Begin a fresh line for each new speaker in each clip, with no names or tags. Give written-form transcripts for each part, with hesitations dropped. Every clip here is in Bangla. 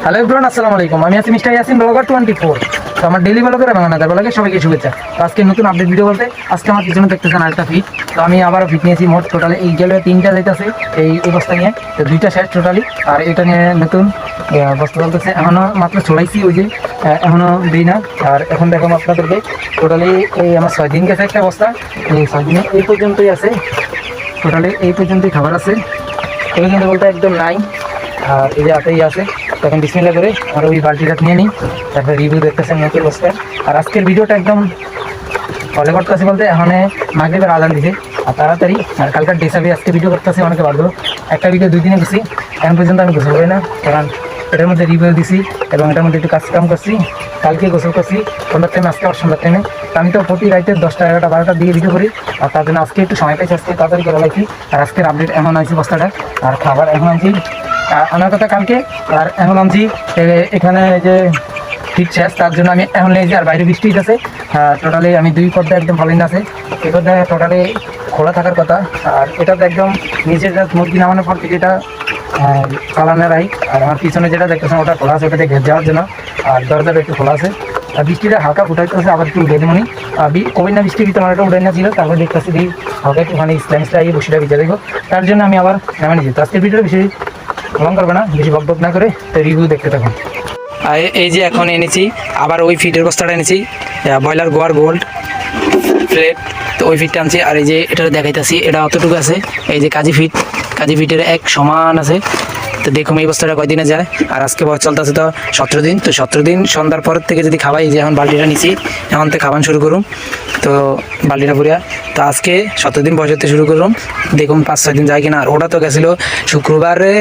হ্যালো এভরিওয়ান, আসসালামু আলাইকুম। আমি আছি মিস্টার ইয়াসিন ব্লগার 24। তো আমার ডেইলি ব্লগার এবং আনাদার ব্লগে সবাইকে শুভেচ্ছা। তো আজকে নতুন আপডেট ভিডিও বলতে আজকে আমার পিছনে দেখতেছেন আরেকটা ফিট। তো আমি আবারও ফিট নিয়েছি, মোট টোটালি এই গেলে 3টা যাইতেছে এই বস্তা নিয়ে, তো 2টা শেষ টোটালি। আর এটা নিয়ে নতুন বস্তা চলতেছে, এখনও মাত্র ছড়াইছি, ওই যে এখনও দিই না। আর এখন দেখো আপনাদেরকে টোটালি এই আমার 6 দিন গেছে একটা বস্তা, এই 6 দিনে এই পর্যন্তই আছে, টোটালি এই পর্যন্তই খাবার আছে, এই পর্যন্ত বলতে একদম নাই। আর এই যে হাতেই আছে। তখন বিসমিল্লাহ করে আর ওই বালতিটা নিয়ে নিই, তারপরে রিভিউ দেখতেছেন নতুন বস্তায়। আর আজকের ভিডিওটা একদম ফলো করতেছি বলতে এখন মাগরিবের আজান দিছে আর তাড়াতাড়ি। আর কালকার ডেসাবি আজকে ভিডিও করতেছি, অনেকে ভাববো একটা ভিডিও 2 দিনে গেছি, এখন পর্যন্ত আমি গোসল করি না, কারণ এটার মধ্যে রিভিউ দিছি এবং এটার মধ্যে একটু কাম করছি। কালকে গোসল করছি সন্ধ্যার টাইমে, আজকে আবার সন্ধ্যার টাইমে। আমি তো প্রতি রাইতে 10টা 11টা 12টার দিকে ভিডিও করি, আর তার জন্য আজকে একটু সময় পাইছি, আজকে তাড়াতাড়ি করে লাগছি। আর আজকের আপডেট এখন আনছি বস্তাটা, আর খাবার এখন আনছি আনার কথা কালকে, আর এখন আনছি এখানে যে ঠিক শেষ, তার জন্য আমি এখন নিয়েছি। আর বাইরে বৃষ্টি আছে, টোটালি আমি 2 পর্দা একদম ভালোই আছে, এই পর্দা টোটালি খোলা থাকার কথা। আর এটাতে একদম নিচের মুরগি নামানোর পর থেকে এটা চালানো রাইট। আর আমার পিছনে যেটা দেখতেছেন ওটা খোলা আছে, ওটাতে ঘের যাওয়ার জন্য। আর দরজাটা একটু খোলা আছে। আর বৃষ্টিটা হালকা ফুটাইতেছে, আবার একটু উঠে দেবনি কবি না বৃষ্টির ভিতরে একটা উঠে না ছিল, তারপর দেখতেছি দিই হালকা একটুখানি স্ল্যান্সটা এই বসিটা ভিজে দেখবো, তার জন্য আমি আবার নামে নিয়েছি। তো আজকের ভিডিওটা বেশি লং করবে না, বেশি বক না করে, তো রিভিউ দেখতে থাকুন। আর এই যে এখন এনেছি আবার ওই ফিটের বস্তাটা এনেছি, ব্রয়লার গোয়ার গোল্ড প্লেট, তো ওই ফিটটা আনছি। আর এই যে এটা দেখাইতেছি, এটা অতটুকু আছে, এই যে কাজী ফিটের এক সমান আছে। তো দেখুন এই বস্তাটা কয়দিনে যায়। আর আজকে বয়স চলতেছে তো 17 দিন, তো 17 দিন সন্ধ্যার পর থেকে যদি খাওয়াই, যে এখন বালতিটা নিছি এখন থেকে খাওয়ান শুরু করুন, তো বালতিটা পুরিয়া। তো আজকে 17 দিন বয়স হতে শুরু করুন, দেখুন 5-6 দিন যায় কিনা। আর ওটা তো গেছিলো শুক্রবারে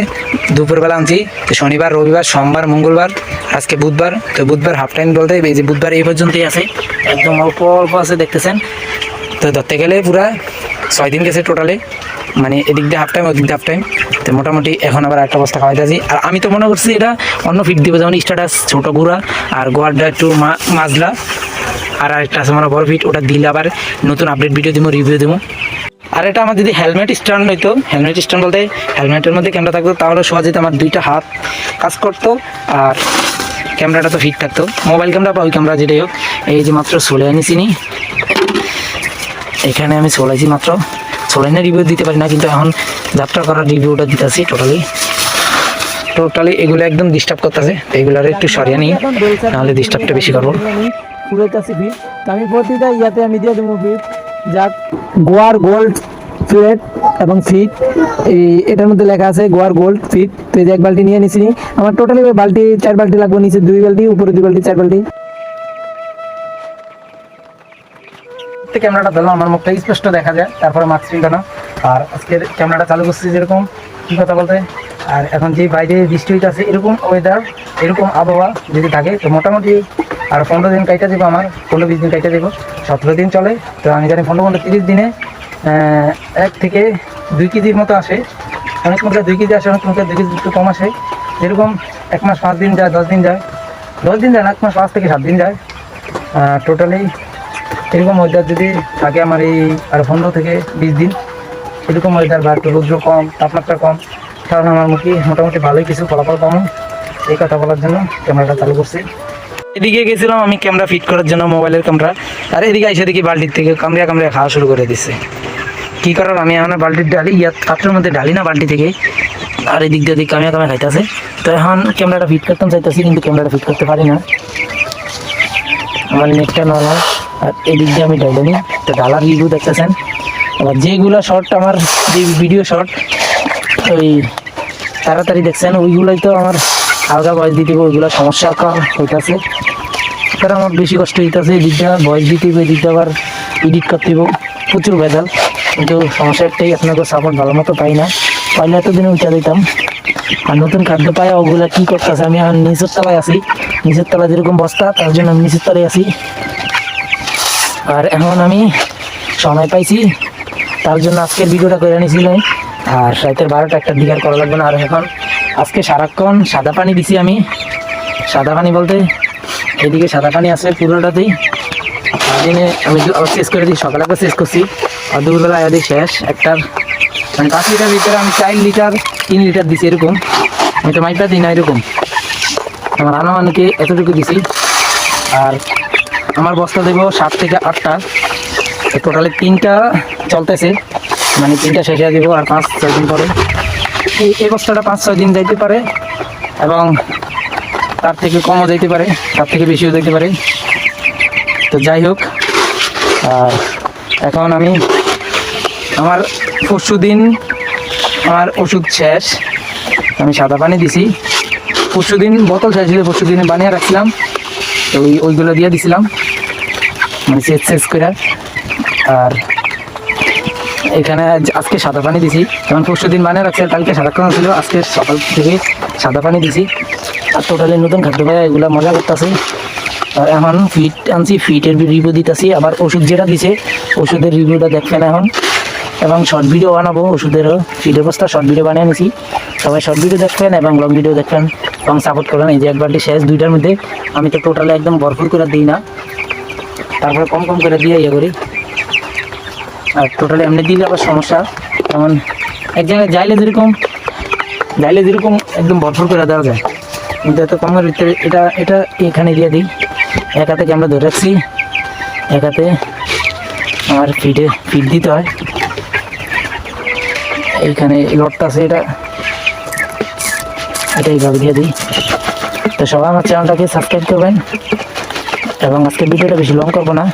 দুপুরবেলা আনছি, তো শনিবার রবিবার সোমবার মঙ্গলবার, আজকে বুধবার। তো বুধবার হাফ টাইম বলতে এই যে বুধবার এই পর্যন্তই আছে, একদম অল্প অল্প আছে দেখতেছেন। তো ধরতে গেলে পুরা 6 দিন গেছে টোটালে, মানে এদিক দিয়ে হাফ টাইম ওদিক দিয়ে হাফ টাইম। তো মোটামুটি এখন আবার একটা বস্তা খাওয়াইতেছি। আর আমি তো মনে করছি এটা অন্য ফিট দিব, যেমন স্ট্যাটাস ছোটো গুঁড়া আর গোয়ারটা একটু মাজলা, আর একটা আছে মানে বড় ফিট, ওটা দিলে আবার নতুন আপডেট ভিডিও দিব, রিভিউ দেবো। আর এটা আমার যদি হেলমেট স্ট্যান্ড হইতো, হেলমেট স্ট্যান্ড বলতে হেলমেটের মধ্যে ক্যামেরা থাকতো, তাহলে সহজেই আমার 2টা হাত কাজ করতো, আর ক্যামেরাটা তো ফিট থাকতো, মোবাইল ক্যামেরা বা ওই ক্যামেরা যেটাই হোক। এই যে মাত্র চলে আনিছি নি, এখানে আমি চলাইছি মাত্র, চলাইনে রিভিউ দিতে পারি না, কিন্তু এখন যাত্রা করার রিভিউটা দিতেছি। টোটালি এগুলো একদম ডিস্টার্ব করতেছে, এগুলোর একটু সরিয়ে নিই, নাহলে ডিস্টার্বটা বেশি করবো। পুরোটাছি ফিট, আমি প্রতিটা ইয়াতে আমি দিয়ে দেবো ফিট, যাক গোয়ার গোল্ড প্লেট এবং ফিট, এই এটার মধ্যে লেখা আছে গোয়ার গোল্ড ফিট। তো এই যে 1 বালতি নিয়ে নিছি, আমার টোটালি বালতি 4 বালতি লাগবে, নিচে 2 বালতি, উপরে 2 বালতি, 4 বালতি। ক্যামেরাটা ধরলাম, আমার মুখটা স্পষ্ট দেখা যায়, তারপরে মাস্ক না। আর আজকের ক্যামেরাটা চালু করছি যেরকম কি কথা বলতে, আর এখন যে বাইরে বৃষ্টি হইতে আছে, এরকম ওয়েদার এরকম আবহাওয়া যদি থাকে, তো মোটামুটি আর 15 দিন কাইটা দেবো, আমার 15-20 দিন কাইটা দেবো, 17 দিন চলে। তো আমি জানি 15-30 দিনে 1 থেকে 2 কেজির মতো আসে, অনেক মুখে 2 কেজি আসে, অনেক মুখে 2 কেজি একটু কম আসে। যেরকম 1 মাস 5 দিন যায়, 10 দিন যায়, 10 দিন যায় না, 1 মাস 5 থেকে 7 দিন যায়। টোটালি এরকম ওয়েদার যদি থাকে আমার এই আর 15 থেকে 20 দিন, এরকম ওয়েদার বা একটু রৌদ্র কম, তাপমাত্রা কম, কারণ আমার মুখে মোটামুটি ভালোই কিছু ফলাফল পাবো। এই কথা বলার জন্য ক্যামেরাটা চালু করছি। এদিকে গেছিলাম আমি ক্যামেরা ফিট করার জন্য, মোবাইলের ক্যামেরা, আর এদিকে এসে দেখি বালতির থেকে কামড়িয়া খাওয়া শুরু করে দিচ্ছে। কী করার, আমি এখন বালতির ডালি পাত্রের মধ্যে ডালি না বালতি থেকে, আর এদিক দিয়ে দিক কামিয়া খাইতেছে। তো এখন ক্যামেরাটা ফিট করতাম চাইতেছি, কিন্তু ক্যামেরাটা ফিট করতে পারি না, আমার নেটটা নর্মাল। আর এদিক দিয়ে আমি ডাইলে নিই, তো ডালার রিভিউ দেখতেছেন। আবার যেগুলো শর্ট আমার যে ভিডিও শর্ট ওই তাড়াতাড়ি দেখছেন, ওইগুলোই তো আমার হালকা ভয়েস দিতে হবে, ওইগুলো সমস্যা হইতেছে, তারা আমার বেশি কষ্ট হইতেছে। এদিকটা ভয়েস দিতে হবে, এদিকটা আবার এডিট করতে হবে, প্রচুর ভেজাল। কিন্তু সমস্যা একটাই, আপনাকে সাপোর্ট ভালো মতো পাই না, পাইলে এতদিনে উঠা দিতাম। আর নতুন খাদ্য পায় ওগুলো কী করতেছে, আমি এখন নিচের তলায় আছি, নিচের তলায় যেরকম বস্তা, তার জন্য আমি নিচের তলায় আছি। আর এখন আমি সময় পাইছি, তার জন্য আজকের ভিডিওটা করে নিয়েছিলাম। আর রাতের 12টা 1টার দিকে আর করা লাগবে না। আর এখন আজকে সারাক্ষণ সাদা পানি দিছি আমি, সাদা পানি বলতে এদিকে সাদা পানি আছে পুরোটাতেই। সারাদিনে আমি আবার শেষ করে দিই, সকালে একবার শেষ করছি, আর দুপুরবেলা আয়াদি শেষ একটার, মানে 5 লিটার ভিতরে আমি 4 লিটার 3 লিটার দিছি, এরকম আমি তো মাইপটা দিই না এরকম। আমার আনুমানিকে এতটুকু দিছি। আর আমার বস্তা দেবো 7 থেকে 8টা, টোটালি 3টা চলতেছে, মানে 3টা শেষ হয়ে দেবো আর 5-6 দিন পরে। এই বস্তাটা 5-6 দিন যাইতে পারে এবং তার থেকে কমও যাইতে পারে, তার থেকে বেশিও যাইতে পারে। তো যাই হোক, আর এখন আমি আমার পরশু দিন আমার ওষুধ শেষ, আমি সাদা পানি দিছি। পরশু দিন বোতল শেষ ছিল, পরশু দিনে বানিয়ে রাখছিলাম, তো ওইগুলো দিয়ে দিছিলাম মানে শেষ করে। আর এখানে আজকে সাদা পানি দিছি, যেমন পরশু দিন বানিয়ে রাখছি, কালকে সারাক্ষণ ছিল, আজকে সকাল থেকে সাদা পানি দিছি। আর টোটালি নতুন খাদ্য ভাই এগুলো মজা করতেছে। আর এখন ফিট আনছি, ফিটের রিভিউ দিতেছি। আবার ওষুধ যেটা দিছে ওষুধের রিভিউটা দেখবেন এখন, এবং শর্ট ভিডিও বানাবো ওষুধেরও। ফিটের বস্তা শর্ট ভিডিও বানিয়ে নিছি, সবাই শর্ট ভিডিও দেখবেন এবং লং ভিডিও দেখবেন এবং সাপোর্ট করবেন। এই যে 1 বালতি শেষ, 2টার মধ্যে আমি তো টোটালি একদম ভরপুর করে দিই না, তারপরে কম কম করে দিয়ে ইয়ে করি। আর টোটালি এমনি দিলে আবার সমস্যা, যেমন এক জায়গায় যাইলে যেরকম একদম ভরপুর করে দেওয়া যায়, কিন্তু এত কম করে এটা এটা এখানে দিয়ে দিই। এক হাতে ক্যামেরা ধরে রাখছি, এক হাতে আমার ফিট দিতে হয়। এইখানে লটটা আছে, এটা এইভাবে দিয়ে দিই। তো সবাই আমার চ্যানেলটাকে সাবস্ক্রাইব করবেন এবং আজকে ভিডিওটা বেশি লং করবো না।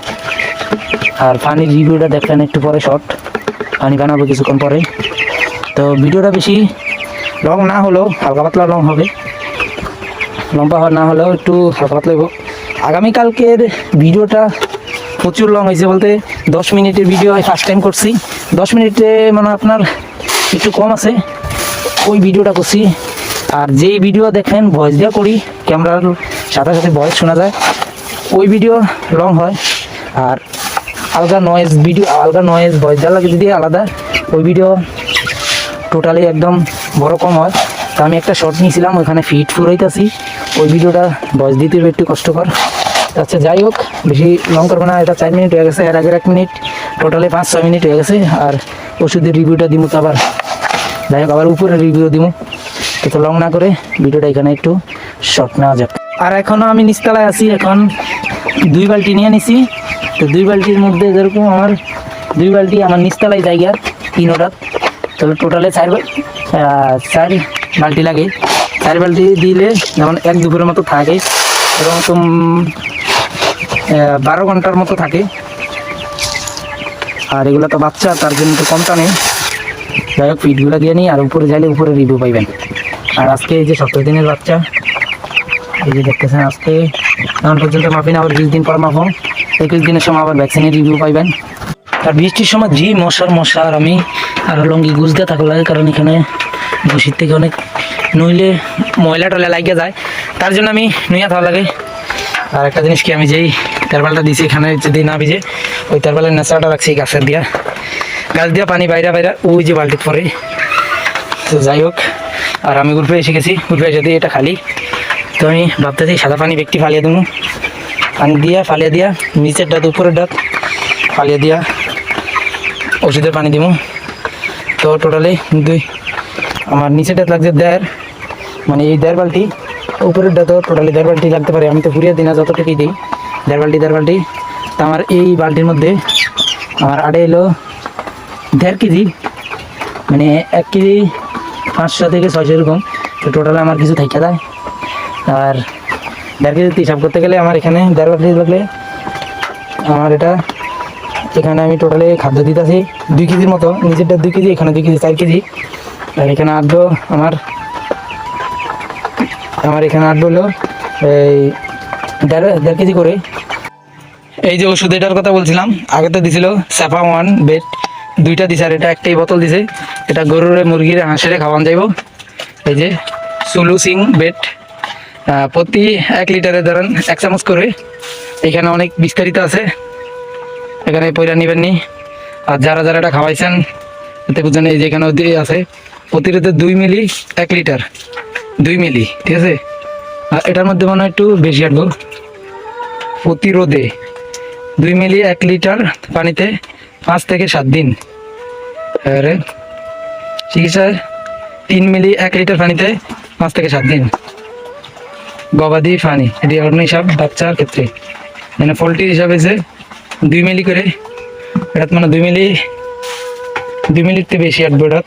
আর পানির রিভিউটা দেখলেন একটু পরে, শর্ট পানি বানাবো কিছুক্ষণ পরে। তো ভিডিওটা বেশি লং না হলেও হালকা পাতলা লং হবে, লম্বা না হলেও একটু হালকা পাতলা হবে। আগামীকালকের ভিডিওটা প্রচুর লং হয়েছে, বলতে 10 মিনিটের ভিডিও ফার্স্ট টাইম করছি। 10 মিনিটে মানে আপনার একটু কম আছে, ওই ভিডিওটা করছি। আর যেই ভিডিও দেখেন ভয়েস দেওয়া করি, ক্যামেরার সাথে সাথে ভয়েস শোনা যায়, ওই ভিডিও লং হয়। আর আলগা নয়েজ ভয়েস দেওয়া লাগে যদি আলাদা, ওই ভিডিও টোটালি একদম বড় কম হয়। তো আমি একটা শর্ট নিয়েছিলাম, ওইখানে ফিট ফুরাইতেছি, ওই ভিডিওটা ভয়েস দিতে একটু কষ্টকর। আচ্ছা যাই হোক, বেশি লং করবো না। এটা 4 মিনিট হয়ে গেছে, এর আগের 1 মিনিট, টোটালি 5-6 মিনিট হয়ে গেছে। আর ওষুধের রিভিউটা দিব, তো আবার যাই হোক আবার উপরে রিভিউ দিব। তো লং না করে ভিডিওটা এখানে একটু শর্ট নেওয়া যাক। আর এখনও আমি নিচতলায় আছি, এখন 2 বালতি নিয়ে নিছি। তো 2 বালতির মধ্যে যেরকম আমার 2 বালতি আমার নিচতলায় জায়গা 3 অর্ডার, তাহলে টোটালে 4 বালতি লাগে। 4 বালতি দিলে যেমন 1 দুপুরের মতো থাকে, এবং 12 ঘন্টার মতো থাকে। আর এগুলো তো বাচ্চা, তার জন্য তো কমটা নেই। যাই হোক ফিটগুলো দিয়ে নিই, আর উপরে যাইলে উপরে রিভিউ পাইবেন। আর আজকে এই যে 17 দিনের বাচ্চা, এই যে দেখতেছেন, আজকে এখন পর্যন্ত মাপিন, আবার 20 দিন পর মাপো, 21 দিনের সময় আবার ভ্যাকসিনের রিভিউ পাইবেন। আর বৃষ্টির সময় জি মশা, আর আমি আর লঙ্গি গুজতে থাকা লাগে, কারণ এখানে বসির থেকে অনেক নইলে ময়লা টয়লা লাগিয়ে যায়, তার জন্য আমি নুইয়া থাকা লাগে। আর একটা জিনিস কি, আমি যেই তেরপালটা দিয়েছি এখানে যদি না ভিজে, ওই তেরপালের নেশাটা রাখছি গাছের গাছ দিয়া পানি বাইরা ওই যে বালতি পরে। তো যাই হোক, আর আমি গ্রুপে এসে গেছি, গ্রুপে এসে দিয়ে এটা খালি। তো আমি ভাবতেছি সাদা পানি ব্যক্তি ফালিয়ে দেবো, পানি ফালিয়ে দিয়া নিচের ডাত উপরের ডাত ফালিয়ে দিয়া ওষুধের পানি দিব। তো টোটালি আমার নিচের ডাত লাগছে 1.5, মানে এই 1.5 বালতি, উপরের ডাতও টোটালি 1.5 বালতি লাগতে পারে। আমি তো ঘুরিয়ে দিই না, যতটুকুই দিই 1.5 বালতি। তো আমার এই বালতির মধ্যে আমার আড়ে এলো 1.5 কেজি, মানে 1 কেজি 500 থেকে 600 এরকম। তো টোটালে আমার কিছু থাইকা যায়। আর 1.5 কেজি হিসাব করতে গেলে আমার এখানে 1.5 বালতি লাগলে আমার এখানে আমি টোটালি খাদ্য দিতেছি 2 কেজির মতো। নিচেরটা 2 কেজি, এখানে 2 কেজি, 4 কেজি। আর এখানে আটবো আমার এখানে আটবো হলো এই 1.5 কেজি করে। এই যে ওষুধ এটার কথা বলছিলাম, আগে তো দিছিল স্যাপা 1 বেড, 2টা দিছে, আর এটা একটাই বোতল দিছে। এটা গরুর মুরগির হাঁসের খাওয়ান যাইব। এই যে সুলুসিং বেড, প্রতি 1 লিটারে ধরেন 1 চামচ করে। এখানে অনেক বিস্তারিত আছে, এখানে পয়লা নিবেন নি। আর যারা এটা খাওয়াইছেন এতে বুঝছেন, এই যে এখানে আছে প্রতিরোধে 2 মিলি 1 লিটার, 2 মিলি, ঠিক আছে। আর এটার মধ্যে মনে হয় একটু বেশি আটবো, প্রতিরোধে 2 মিলি 1 লিটার পানিতে 5 থেকে 7 দিন। আর চিকিৎসায় 3 মিলি 1 লিটার পানিতে 5 থেকে 7 দিন। গবাদি ফানি এটি অন্য হিসাব বাচ্চার ক্ষেত্রে মানে পোলট্রি হিসাবে যে 2 মিলি করে এটা মানে 2 মিলির বেশি আসবে এটা